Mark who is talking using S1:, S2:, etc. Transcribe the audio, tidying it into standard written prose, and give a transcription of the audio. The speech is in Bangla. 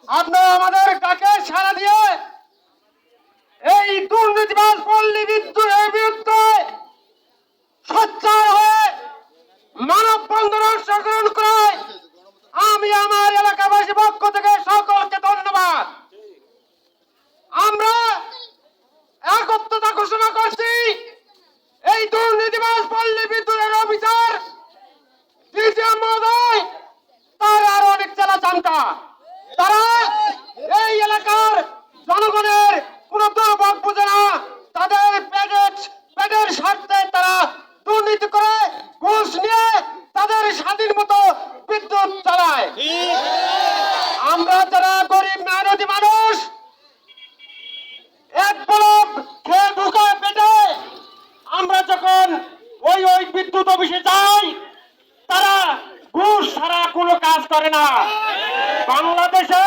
S1: আপনারা আমাদের ডাকে সাড়া দিয়ে এই দুর্নীতিবাজ পল্লী বিদ্যুতের বিরুদ্ধে সোচ্চার হয়ে মানববন্ধন অংশগ্রহণ করে আমি আমার এলাকাবাসী পক্ষ থেকে সকলকে ধন্যবাদ। আমরা একত্রতা ঘোষণা করছি, এই দুর্নীতিবাজ পল্লী বিদ্যুতের অফিসার ডিজিএম মহোদয় তার আরো অনেক চেলা চামচা, তারা এই এলাকার জনগণের কোন দুর্ভোগ বুঝে না, তাদের পেটের স্বার্থে তারা দুর্নীতি করে ঘুষ নিয়ে তাদের স্বাধীন মতো বিদ্যুৎ চালায়। আমরা যারা গরিব মেহনতি মানুষ এক পলক খেয়ে ভুকে পেটে আমরা যখন ওই বিদ্যুৎ অফিসে যাই, তারা ঘুষ ছাড়া কোনো কাজ করে না। বাংলাদেশে